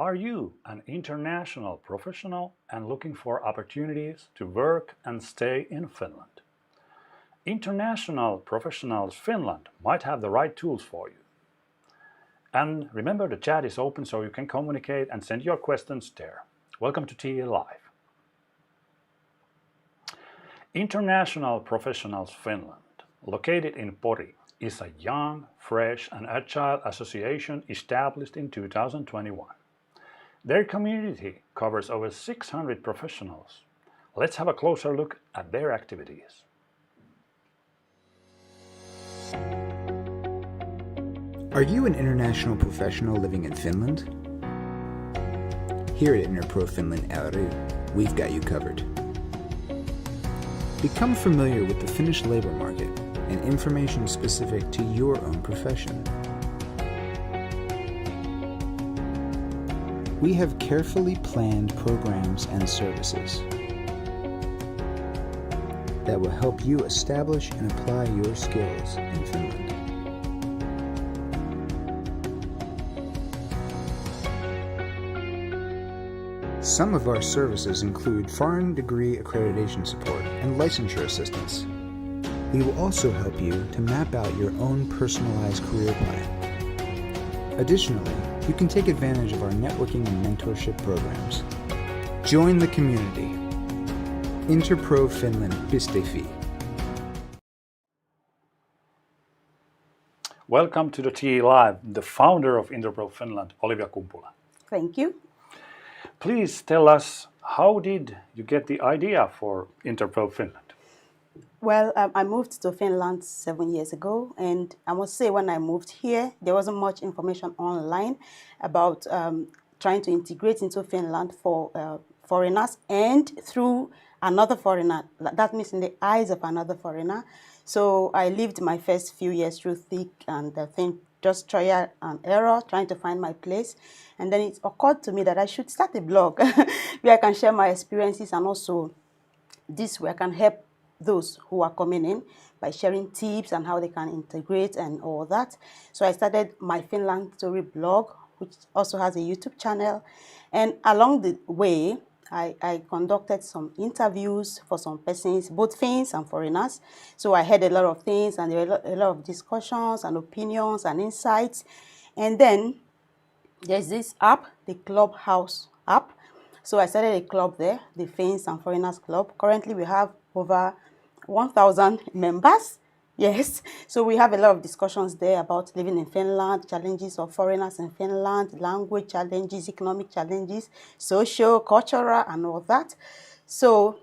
Are you an international professional and looking for opportunities to work and stay in Finland? International Professionals Finland might have the right tools for you. And remember, the chat is open so you can communicate and send your questions there. Welcome to TE Live. International Professionals Finland, located in Pori, is a young, fresh and agile association established in 2021. Their community covers over 600 professionals. Let's have a closer look at their activities. Are you an international professional living in Finland? Here at Inter Pro Finland ry, we've got you covered. Become familiar with the Finnish labor market and information specific to your own profession. We have carefully planned programs and services that will help you establish and apply your skills in Finland. Some of our services include foreign degree accreditation support and licensure assistance. We will also help you to map out your own personalized career plan. Additionally, you can take advantage of our networking and mentorship programs. Join the community. interprofinland.fi. Welcome to the TE Live, the founder of Inter Pro Finland, Olivia Kumpula. Thank you. Please tell us, how did you get the idea for Inter Pro Finland? Well, I moved to Finland 7 years ago, and I must say when I moved here, there wasn't much information online about trying to integrate into Finland for foreigners and through another foreigner. That means in the eyes of another foreigner. So I lived my first few years through thick and thin, just trial and error, trying to find my place. And then it occurred to me that I should start a blog where I can share my experiences, and also this way I can help those who are coming in by sharing tips and how they can integrate and all that. So I started my Finland Story blog, which also has a YouTube channel. And along the way, I conducted some interviews for some persons, both Finns and foreigners. So I heard a lot of things, and there were a lot of discussions and opinions and insights. And then there's this app, the Clubhouse app. So I started a club there, the Finns and Foreigners Club. Currently, we have over 1,000 members. Yes, so we have a lot of discussions there about living in Finland, challenges of foreigners in Finland, language challenges, economic challenges, social, cultural, and all that. So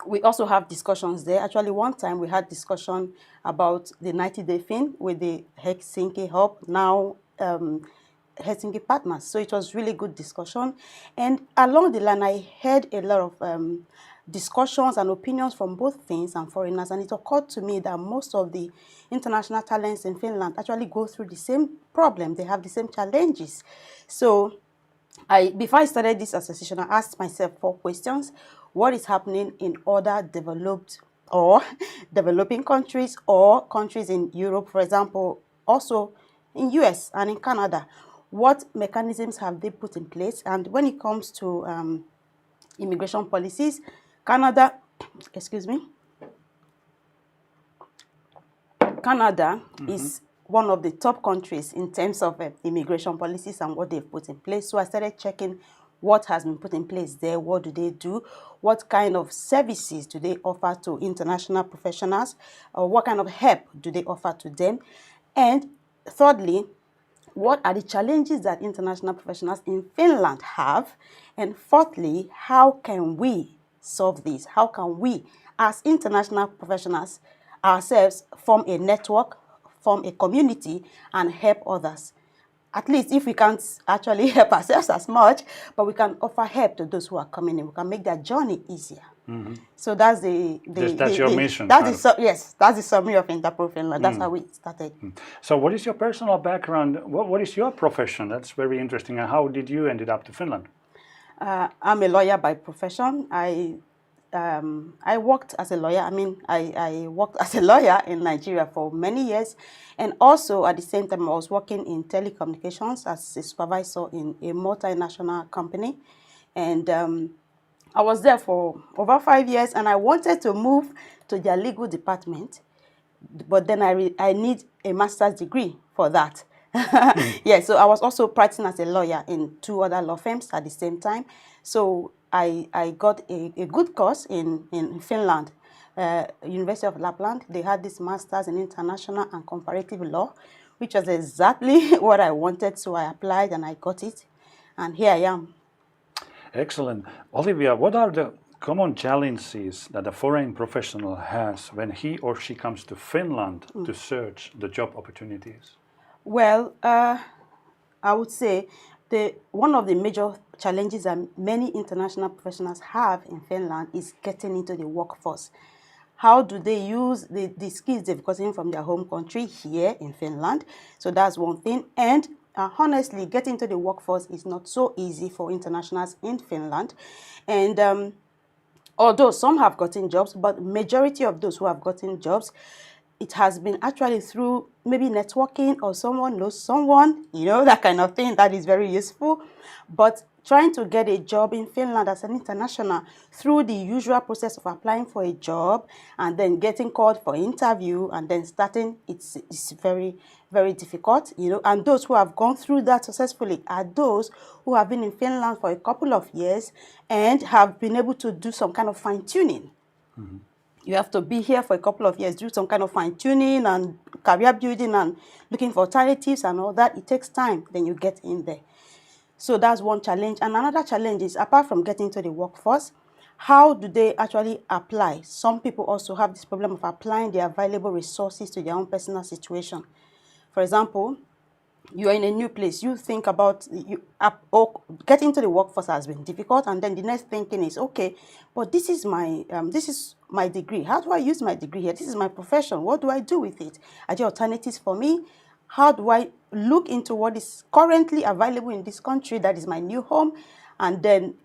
we also have discussions there. Actually, one time we had discussion about the 90-day Finn with the Helsinki hub, now Helsinki partners. So it was really good discussion. And along the line, I heard a lot of discussions and opinions from both Finns and foreigners, and it occurred to me that most of the international talents in Finland actually go through the same problem. They have the same challenges. So before I started this association, I asked myself 4 questions. What is happening in other developed or developing countries, or countries in Europe, for example, also in US and in Canada? What mechanisms have they put in place? And when it comes to immigration policies, Canada is one of the top countries in terms of immigration policies and what they've put in place. So I started checking what has been put in place there, what do they do, what kind of services do they offer to international professionals, or what kind of help do they offer to them, and thirdly, what are the challenges that international professionals in Finland have, and fourthly, how can we solve this? How can we, as international professionals ourselves, form a network, form a community, and help others? At least if we can't actually help ourselves as much, but we can offer help to those who are coming in. We can make their journey easier. So that's that's your mission. Yes, that's the summary of Inter Pro Finland. That's how we started. So what is your personal background? What is your profession? That's very interesting. And how did you ended up to Finland? I'm a lawyer by profession. I I worked as a lawyer. I worked as a lawyer in Nigeria for many years. And also, at the same time, I was working in telecommunications as a supervisor in a multinational company. And I was there for over 5 years, and I wanted to move to their legal department. But then I need a master's degree for that. Yeah, so I was also practicing as a lawyer in 2 other law firms at the same time. So I got a good course in Finland, University of Lapland. They had this master's in international and comparative law, which was exactly what I wanted. So I applied and I got it. And here I am. Excellent. Olivia, what are the common challenges that a foreign professional has when he or she comes to Finland to search the job opportunities? Well, I would say one of the major challenges that many international professionals have in Finland is getting into the workforce. How do they use the skills they've gotten from their home country here in Finland? So that's one thing. And honestly, getting into the workforce is not so easy for internationals in Finland. And although some have gotten jobs, but majority of those who have gotten jobs, it has been actually through maybe networking, or someone knows someone, that kind of thing. That is very useful. But trying to get a job in Finland as an international through the usual process of applying for a job and then getting called for interview and then starting, it's very, very difficult, And those who have gone through that successfully are those who have been in Finland for a couple of years and have been able to do some kind of fine-tuning. Mm-hmm. You have to be here for a couple of years, do some kind of fine-tuning and career building and looking for alternatives and all that. It takes time, then you get in there. So that's one challenge. And another challenge is, apart from getting into the workforce, how do they actually apply? Some people also have this problem of applying the available resources to their own personal situation. For example, you are in a new place. You think about getting into the workforce has been difficult, and then the next thinking is, okay, but this is my degree. How do I use my degree here? This is my profession. What do I do with it? Are there alternatives for me? How do I look into what is currently available in this country that is my new home, and then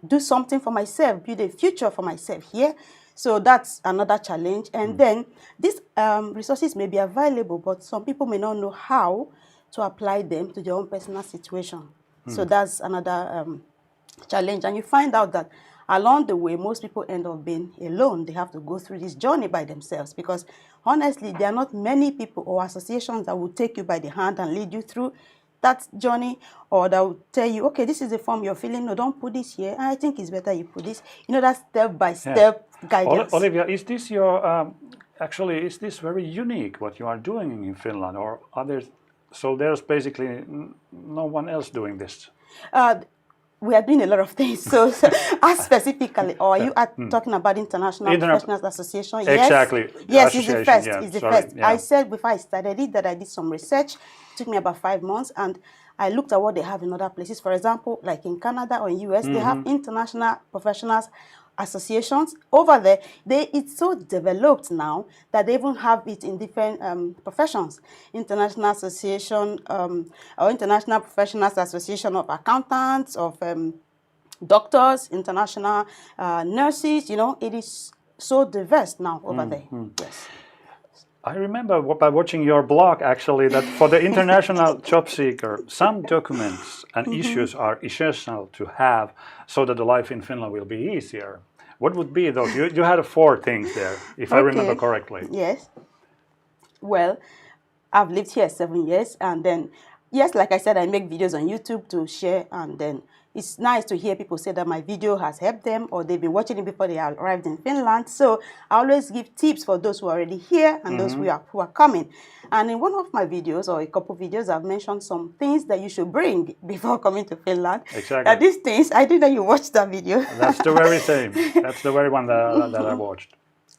do something for myself, build a future for myself here? So that's another challenge. And then these resources may be available, but some people may not know how to apply them to their own personal situation. So that's another challenge. And you find out that along the way, most people end up being alone. They have to go through this journey by themselves because, honestly, there are not many people or associations that will take you by the hand and lead you through that journey, or that will tell you, okay, this is the form you're filling. No, don't put this here. I think it's better you put this. That step-by-step guidance. Olivia, is this your, actually, is this very unique, what you are doing in Finland, or others? So there's basically no one else doing this? We are doing a lot of things. So as specifically, or are you talking about International Professionals Association? Exactly. Yes, it's the first. Yeah, it's the first. Yeah. I said before I started it that I did some research. It took me about 5 months, and I looked at what they have in other places. For example, like in Canada or in US, they have International Professionals Associations. Over there, it's so developed now that they even have it in different professions. International Association or International Professionals Association of Accountants, of doctors, international nurses. It is so diverse now over there. Yes. I remember by watching your blog, actually, that for the international job seeker, some documents and issues are essential to have so that the life in Finland will be easier. What would be those? You had 4 things there, if I remember correctly. Yes. Well, I've lived here 7 years, and then, yes, like I said, I make videos on YouTube to share, and then it's nice to hear people say that my video has helped them, or they've been watching it before they arrived in Finland. So I always give tips for those who are already here and those who are coming. And in one of my videos, or a couple of videos, I've mentioned some things that you should bring before coming to Finland. Exactly. These things, I didn't know you watched that video. That's the very same. That's the very one that I watched.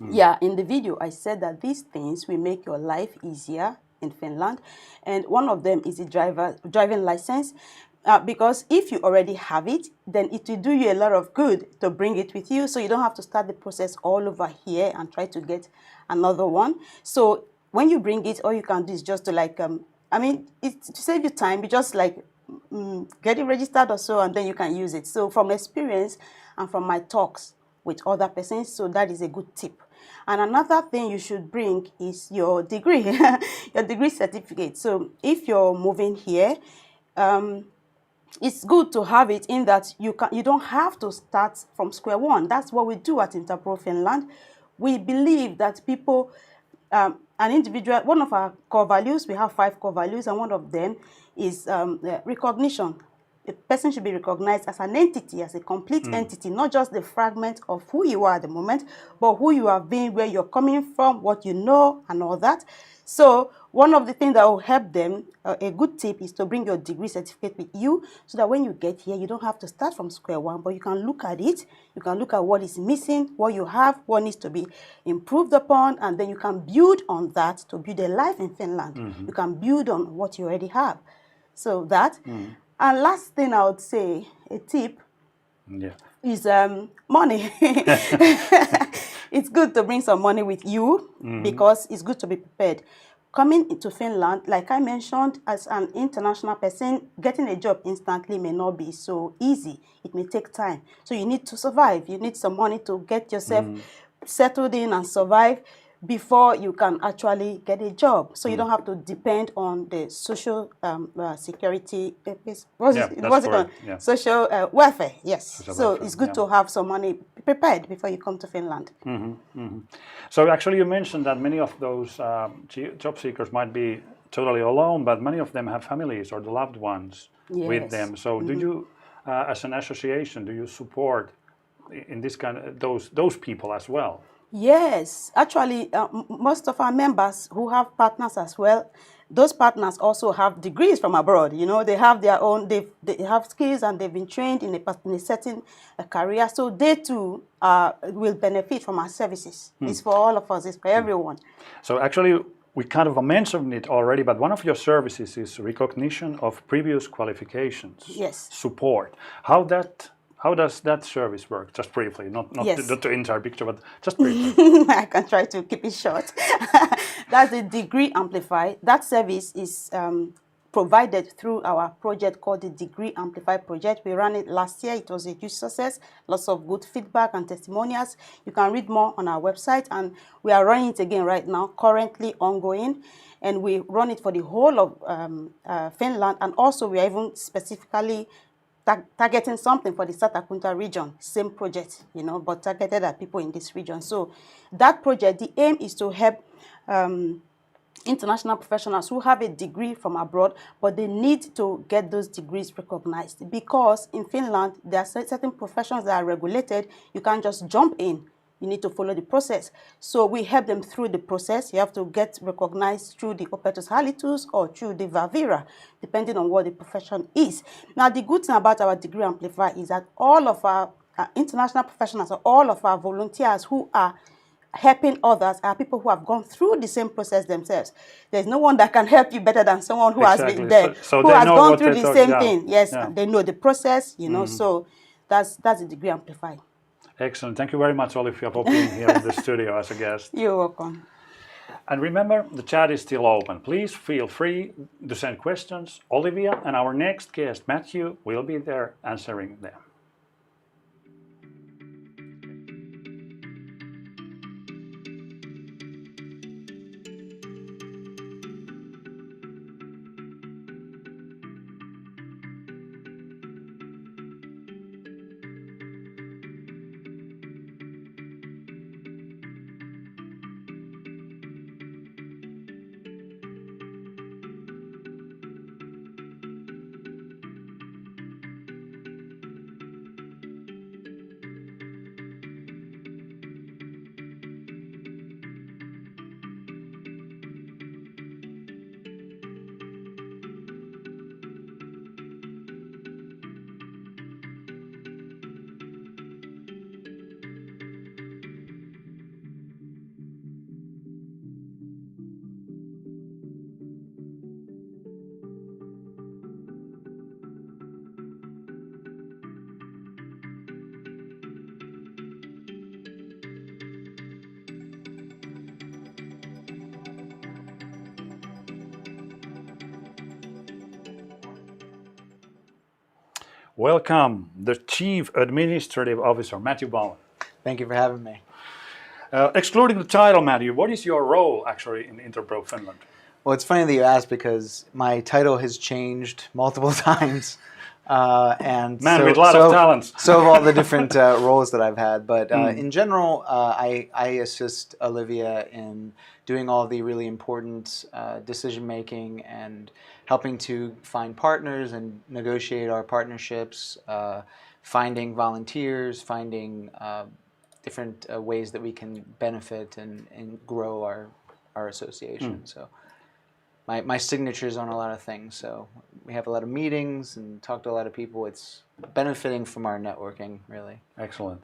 Yeah, in the video, I said that these things will make your life easier in Finland. And one of them is the driving license. Because if you already have it, then it will do you a lot of good to bring it with you. So you don't have to start the process all over here and try to get another one. So when you bring it, all you can do is just to it's to save you time. You just get it registered or so, and then you can use it. So from experience and from my talks with other persons. So that is a good tip. And another thing you should bring is your degree, your degree certificate. So if you're moving here, it's good to have it in that you don't have to start from square one. That's what we do at Inter Pro Finland. We believe that people, an individual, one of our core values, we have 5 core values, and one of them is recognition. A person should be recognized as an entity, as a complete entity, not just the fragment of who you are at the moment, but who you have been, where you're coming from, what you know, and all that. So one of the things that will help them, a good tip, is to bring your degree certificate with you, so that when you get here, you don't have to start from square one, but you can look at it, you can look at what is missing, what you have, what needs to be improved upon, and then you can build on that to build a life in Finland. You can build on what you already have. So that. And last thing I would say, a tip, is money. It's good to bring some money with you because it's good to be prepared. Coming into Finland, like I mentioned, as an international person, getting a job instantly may not be so easy. It may take time. So you need to survive. You need some money to get yourself settled in and survive before you can actually get a job. So you don't have to depend on the social security, what's it called? Yeah. Social welfare, yes. Social so welfare, it's good to have some money prepared before you come to Finland. So actually you mentioned that many of those job seekers might be totally alone, but many of them have families or the loved ones with them. So do you, as an association, do you support in this kind of those people as well? Yes, actually, most of our members who have partners as well, those partners also have degrees from abroad. You know, they have their own, they have skills and they've been trained in a certain career. So they too will benefit from our services. It's for all of us, it's for everyone. So actually, we kind of mentioned it already, but one of your services is recognition of previous qualifications. Yes. Support. How does that service work? Just briefly, not the entire picture, but just briefly. I can try to keep it short. That's the Degree Amplify. That service is provided through our project called the Degree Amplify project. We ran it last year. It was a huge success. Lots of good feedback and testimonials. You can read more on our website, and we are running it again right now, currently ongoing. And we run it for the whole of Finland, and also we are even specifically targeting something for the Satakunta region, same project, you know, but targeted at people in this region. So that project, the aim is to help international professionals who have a degree from abroad, but they need to get those degrees recognized, because in Finland, there are certain professions that are regulated. You can't just jump in. You need to follow the process. So we help them through the process. You have to get recognized through the Opetus Halitus or through the Vavira, depending on what the profession is. Now, the good thing about our Degree Amplify is that all of our international professionals, or all of our volunteers who are helping others, are people who have gone through the same process themselves. There's no one that can help you better than someone who has been there, so who they has know gone what through they the same talk- thing. Yes, Yeah. they know the process, you know, so that's the Degree Amplify. Excellent. Thank you very much, Olivia, for being here in the studio as a guest. You're welcome. And remember, the chat is still open. Please feel free to send questions. Olivia and our next guest, Matthew, will be there answering them. Welcome, the Chief Administrative Officer, Matthew Bowen. Thank you for having me. Excluding the title, Matthew, what is your role actually in Inter Pro Finland? Well, it's funny that you asked because my title has changed multiple times. And Man with a lot of talents. So have all the different roles that I've had. But in general, I assist Olivia in doing all the really important decision making and helping to find partners and negotiate our partnerships, finding volunteers, finding different ways that we can benefit and grow our association. So my signature's on a lot of things. So we have a lot of meetings and talk to a lot of people. It's benefiting from our networking, really. Excellent.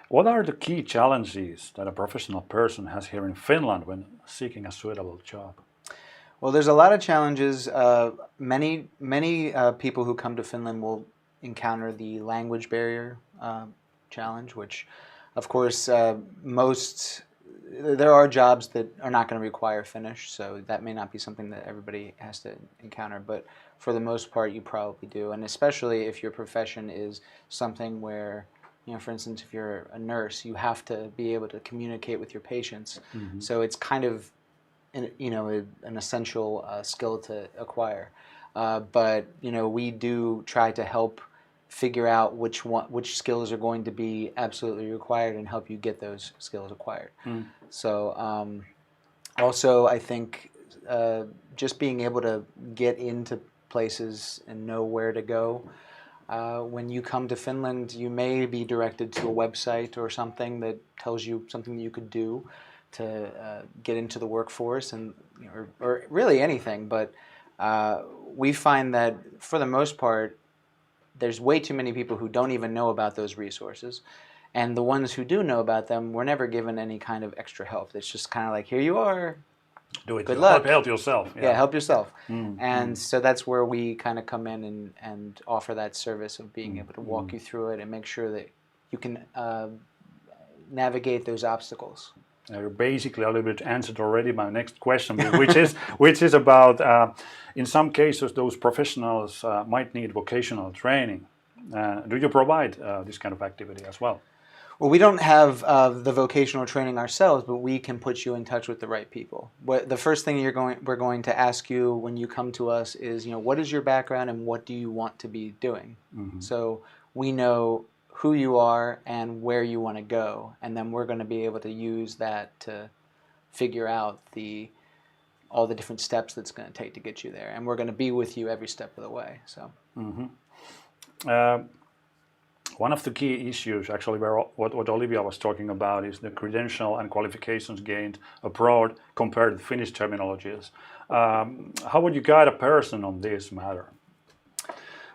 What are the key challenges that a professional person has here in Finland when seeking a suitable job? Well, there's a lot of challenges. Many people who come to Finland will encounter the language barrier challenge, which, of course, there are jobs that are not going to require Finnish, so that may not be something that everybody has to encounter, but for the most part you probably do, and especially if your profession is something where, for instance, if you're a nurse, you have to be able to communicate with your patients. So it's kind of an essential skill to acquire, but we do try to help figure out which skills are going to be absolutely required and help you get those skills acquired. So also I think just being able to get into places and know where to go. When you come to Finland, you may be directed to a website or something that tells you something that you could do to get into the workforce, and or really anything. But we find that for the most part, there's way too many people who don't even know about those resources. And the ones who do know about them were never given any kind of extra help. It's just kind of like, here you are. Do it. Good luck. Help yourself. Yeah, help yourself. And so that's where we kind of come in and offer that service of being able to walk you through it and make sure that you can navigate those obstacles. You basically a little bit answered already my next question, which is about in some cases those professionals might need vocational training. Do you provide this kind of activity as well? Well, we don't have the vocational training ourselves, but we can put you in touch with the right people. The first thing we're going to ask you when you come to us is, what is your background and what do you want to be doing? So we know who you are and where you want to go, and then we're going to be able to use that to figure out all the different steps that's going to take to get you there, and we're going to be with you every step of the way. So. One of the key issues, actually, what Olivia was talking about is the credential and qualifications gained abroad compared to Finnish terminologies. How would you guide a person on this matter?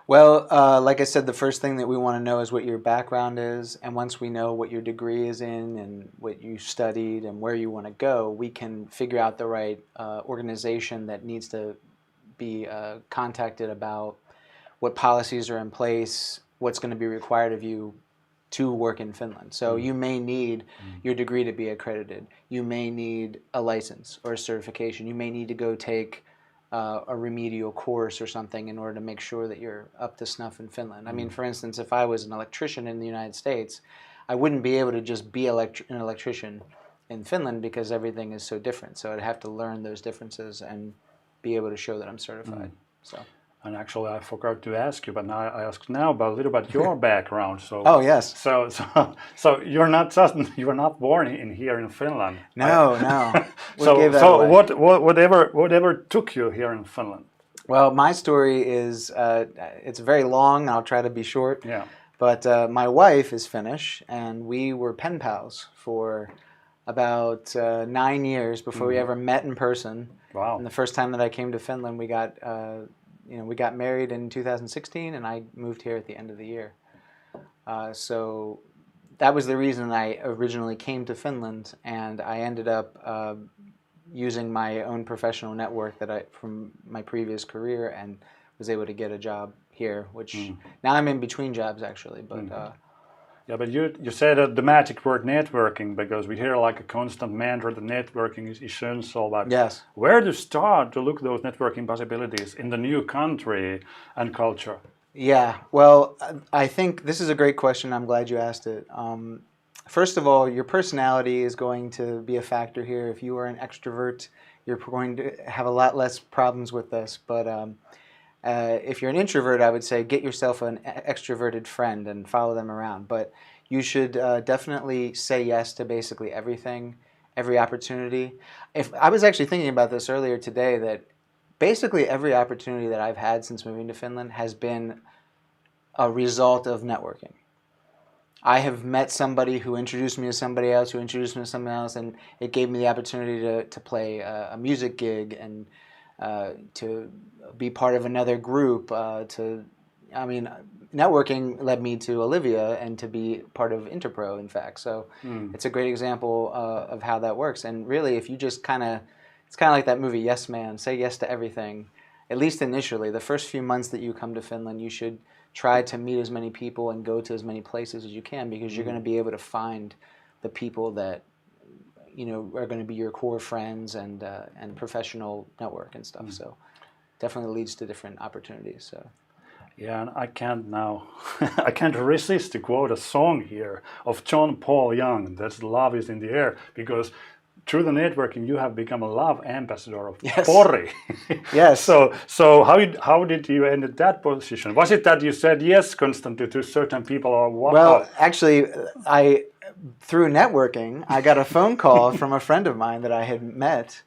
Well, like I said, the first thing that we want to know is what your background is, and once we know what your degree is in and what you studied and where you want to go, we can figure out the right organization that needs to be contacted about what policies are in place, what's going to be required of you to work in Finland. So you may need your degree to be accredited. You may need a license or a certification. You may need to go take a remedial course or something in order to make sure that you're up to snuff in Finland. I mean, for instance, if I was an electrician in the United States, I wouldn't be able to just be an electrician in Finland because everything is so different. So I'd have to learn those differences and be able to show that I'm certified. So. And actually, I forgot to ask you, but now I ask now about a little about your background. So. Oh yes. So you're not born here in Finland. No. Whatever took you here in Finland? Well, my story is it's very long. I'll try to be short. Yeah. But my wife is Finnish, and we were pen pals for about 9 years before we ever met in person. Wow. And the first time that I came to Finland, we got married in 2016, and I moved here at the end of the year. So that was the reason I originally came to Finland, and I ended up using my own professional network from my previous career, and was able to get a job here, which now I'm in between jobs actually. But yeah, but you said the magic word networking, because we hear like a constant mantra that networking is essential. But yes, where to start to look those networking possibilities in the new country and culture? Yeah, well, I think this is a great question. I'm glad you asked it. First of all, your personality is going to be a factor here. If you are an extrovert, you're going to have a lot less problems with this. But if you're an introvert, I would say get yourself an extroverted friend and follow them around. But you should definitely say yes to basically everything, every opportunity. If I was actually thinking about this earlier today, that basically every opportunity that I've had since moving to Finland has been a result of networking. I have met somebody who introduced me to somebody else, who introduced me to someone else, and it gave me the opportunity to play a music gig and to be part of another group. Networking led me to Olivia and to be part of Inter Pro, in fact. So it's a great example of how that works. And really, if you just it's kind of like that movie, Yes Man, say yes to everything. At least initially, the first few months that you come to Finland, you should try to meet as many people and go to as many places as you can, because you're going to be able to find the people that are going to be your core friends and professional network and stuff. So definitely leads to different opportunities. So yeah, and I can't now I can't resist to quote a song here of John Paul Young, that's "Love is in the Air," because through the networking, you have become a love ambassador of Pori. Yes. So how did you end at that position? Was it that you said yes constantly to certain people, or what? Well, actually, through networking, I got a phone call from a friend of mine that I had met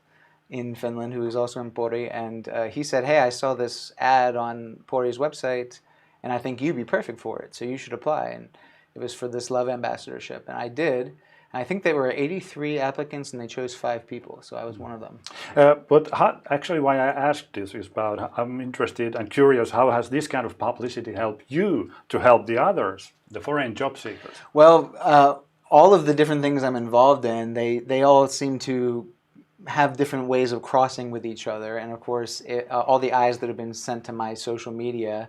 in Finland, who is also in Pori, and he said, "Hey, I saw this ad on Pori's website, and I think you'd be perfect for it, so you should apply." And it was for this love ambassadorship, and I did. I think there were 83 applicants, and they chose 5 people, so I was one of them. But actually, why I asked this is I'm interested and curious, how has this kind of publicity helped you to help the others, the foreign job seekers? Well, all of the different things I'm involved in, they all seem to have different ways of crossing with each other, and of course, all the eyes that have been sent to my social media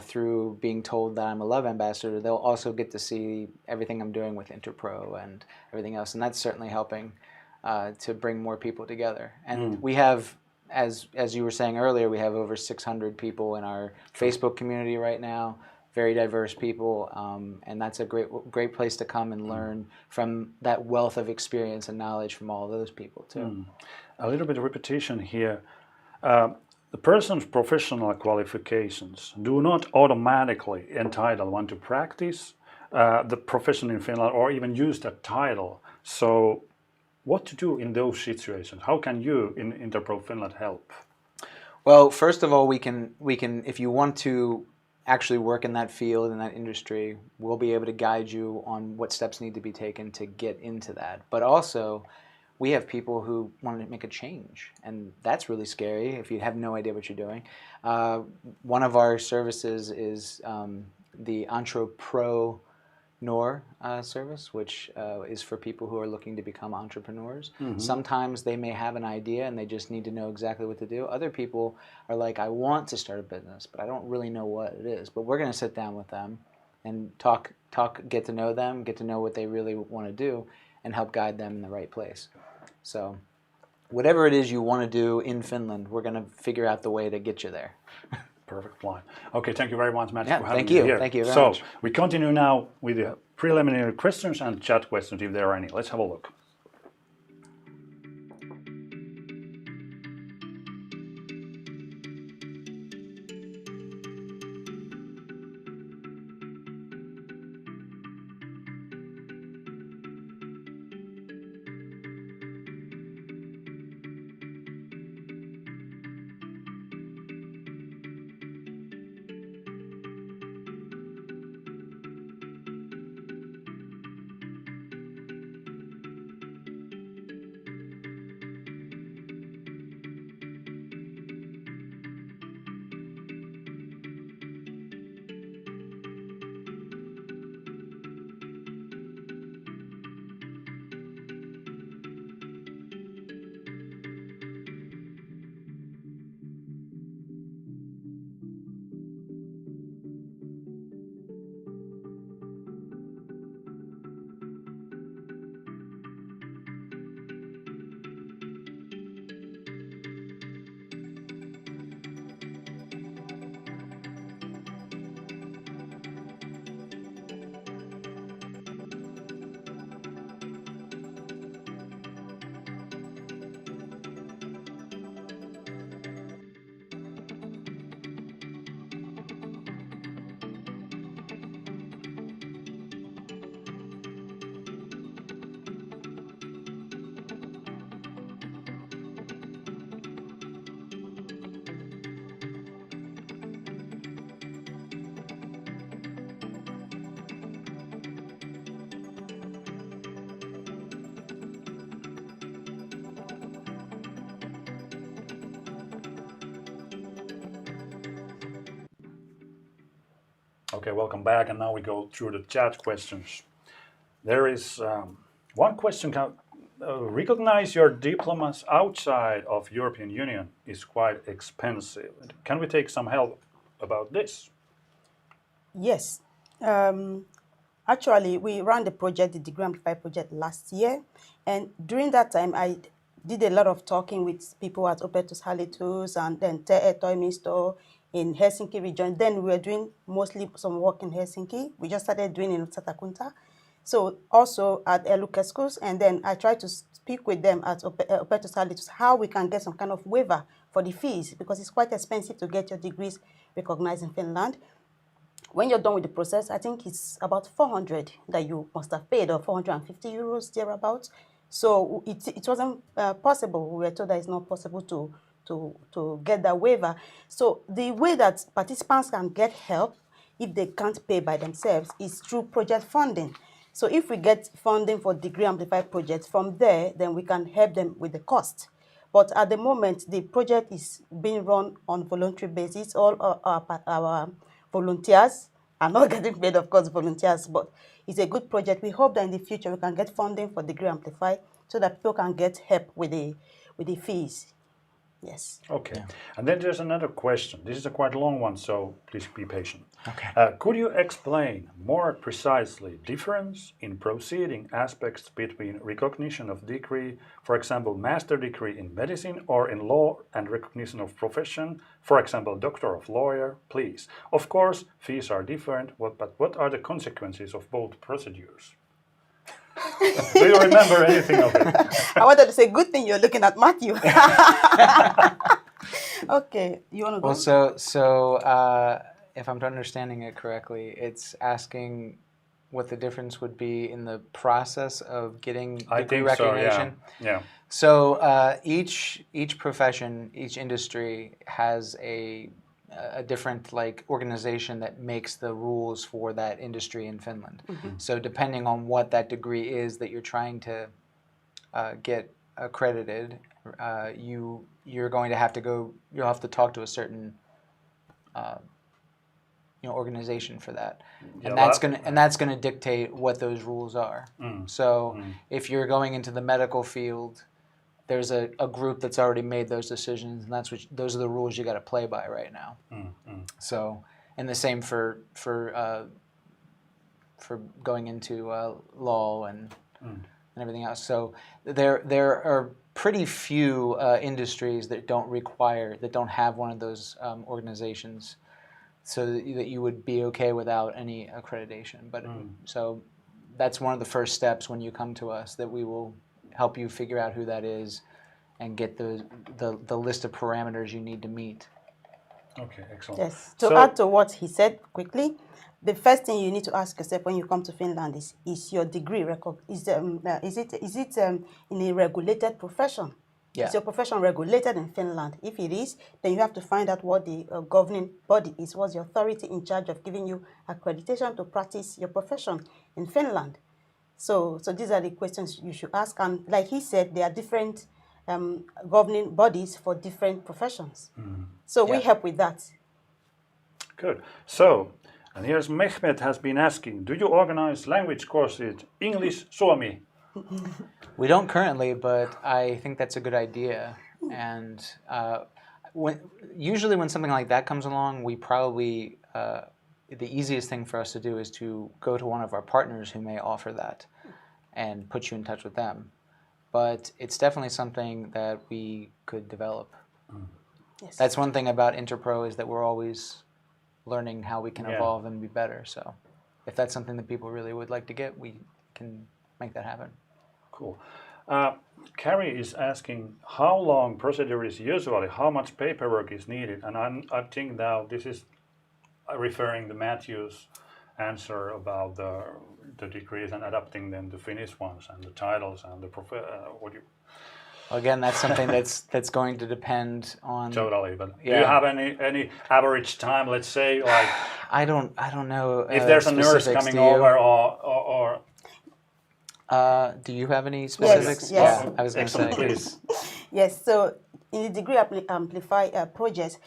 through being told that I'm a love ambassador, they'll also get to see everything I'm doing with Interpro and everything else, and that's certainly helping to bring more people together. And we have, as you were saying earlier, we have over 600 people in our Facebook community right now, very diverse people, and that's a great place to come and learn from that wealth of experience and knowledge from all of those people too. A little bit of repetition here. The person's professional qualifications do not automatically entitle one to practice the profession in Finland or even use that title. So what to do in those situations? How can you in Interpro Finland help? Well, first of all, we can if you want to actually work in that field, in that industry, we'll be able to guide you on what steps need to be taken to get into that. But also, we have people who want to make a change, and that's really scary if you have no idea what you're doing. One of our services is the Entrepreneur service, which is for people who are looking to become entrepreneurs. Sometimes they may have an idea and they just need to know exactly what to do. Other people are like, I want to start a business, but I don't really know what it is. But we're going to sit down with them and talk, get to know them, get to know what they really want to do, and help guide them in the right place. So whatever it is you want to do in Finland, we're going to figure out the way to get you there. Perfect line. Okay, thank you very much, Matthew, for having thank me you. here. Thank you very much. So we continue now with the preliminary questions and chat questions, if there are any. Let's have a look. Okay, welcome back. And now we go through the chat questions. There is one question. Recognize your diplomas outside of European Union is quite expensive. Can we take some help about this? Yes. Actually, we ran the project, the Degree Amplify project last year. And during that time, I did a lot of talking with people at opetushallitus and then TE-toimisto in Helsinki region. Then we were doing mostly some work in Helsinki. We just started doing in Satakunta. So also at Elukeskus, and then I tried to speak with them at opetushallitus how we can get some kind of waiver for the fees, because it's quite expensive to get your degrees recognized in Finland. When you're done with the process, I think it's about 400 that you must have paid, or 450 euros thereabouts. So it wasn't possible. We were told that it's not possible to get that waiver. So the way that participants can get help if they can't pay by themselves is through project funding. So if we get funding for Degree Amplify projects from there, then we can help them with the cost. But at the moment, the project is being run on voluntary basis. All our volunteers are not getting paid, of course, volunteers, but it's a good project. We hope that in the future we can get funding for Degree Amplify so that people can get help with the fees. Yes. Okay. Yeah. And then there's another question. This is a quite long one, so please be patient. Okay. Could you explain more precisely difference in proceeding aspects between recognition of degree, for example, master degree in medicine or in law, and recognition of profession, for example, doctor of lawyer, please? Of course, fees are different, but what are the consequences of both procedures? Do you remember anything of it? I wanted to say, good thing you're looking at Matthew. Okay, you want to go? Well, so if I'm understanding it correctly, it's asking what the difference would be in the process of getting degree recognition. So, yeah. So each profession, each industry has a different organization that makes the rules for that industry in Finland. Mm-hmm. So depending on what that degree is that you're trying to get accredited, you're going to have to go. You'll have to talk to a certain organization for that, and that's gonna dictate what those rules are. If you're going into the medical field, there's a group that's already made those decisions, and those are the rules you got to play by right now. So, and the same for going into law and everything else. So there are pretty few industries that don't have one of those organizations, so that you would be okay without any accreditation. But so that's one of the first steps when you come to us, that we will help you figure out who that is and get the list of parameters you need to meet. Okay, excellent. Yes. To add to what he said quickly, the first thing you need to ask yourself when you come to Finland is your degree record, is it in a regulated profession? Yeah. Is your profession regulated in Finland? If it is, then you have to find out what the governing body is, what's the authority in charge of giving you accreditation to practice your profession in Finland. So these are the questions you should ask. And like he said, there are different governing bodies for different professions. So we help with that. Good. So, and here's Mehmet has been asking, do you organize language courses, English, Suomi? We don't currently, but I think that's a good idea. And usually when something like that comes along, we probably... the easiest thing for us to do is to go to one of our partners who may offer that and put you in touch with them. But it's definitely something that we could develop. Yes. That's one thing about Interpro, is that we're always learning how we can evolve and be better. So if that's something that people really would like to get, we can make that happen. Cool. Carrie is asking how long procedure is usually, how much paperwork is needed, and I think now this is referring to Matthew's answer about the degrees and adapting them to Finnish ones and the titles and the Again, that's something that's going to depend on. Totally, but do you have any average time? Let's say I don't know. If there's a nurse coming over or. Do you have any specifics? Yes. Yeah, I was going to say. Please. Yes. So in the Degree Amplify project,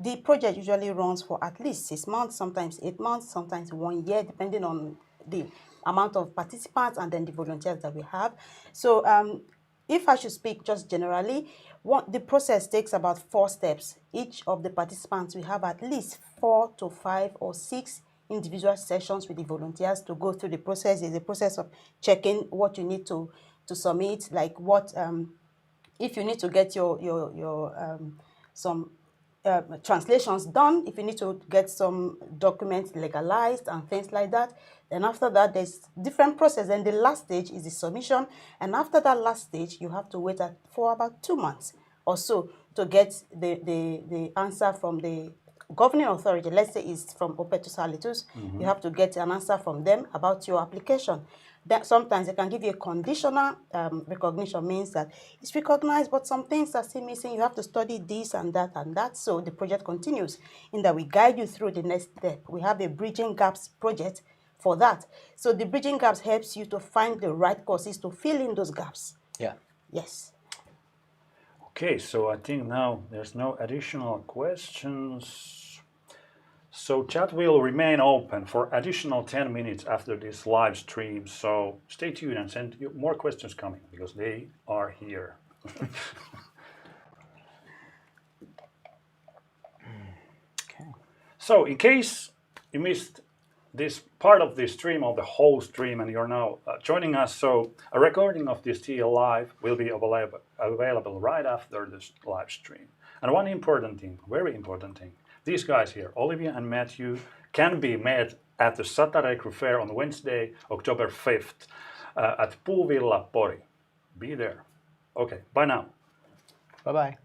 The project usually runs for at least 6 months, sometimes 8 months, sometimes 1 year, depending on the amount of participants and then the volunteers that we have. So if I should speak just generally, the process takes about 4 steps. Each of the participants, we have at least 4 to 5 or 6 individual sessions with the volunteers to go through the process. It's a process of checking what you need to submit, like what if you need to get your some translations done, if you need to get some documents legalized and things like that. Then after that, there's different process. And the last stage is the submission. And after that last stage, you have to wait for about 2 months or so to get the answer from the governing authority. Let's say it's from Opetushallitus. You have to get an answer from them about your application. That sometimes they can give you a conditional recognition, means that it's recognized, but some things are still missing. You have to study this and that and that. So the project continues in that we guide you through the next step. We have a bridging gaps project for that. So the bridging gaps helps you to find the right courses to fill in those gaps. Yeah. Yes. Okay, so I think now there's no additional questions. So chat will remain open for additional 10 minutes after this live stream. So stay tuned and send you more questions coming because they are here. Okay. So in case you missed this part of the stream or the whole stream and you're now joining us, so a recording of this TL Live will be available right after this live stream. And one important thing, very important thing, these guys here, Olivia and Matthew, can be met at the Satarekry Fair on Wednesday, October 5th at Puuvilla, Pori. Be there. Okay, bye now. Bye-bye.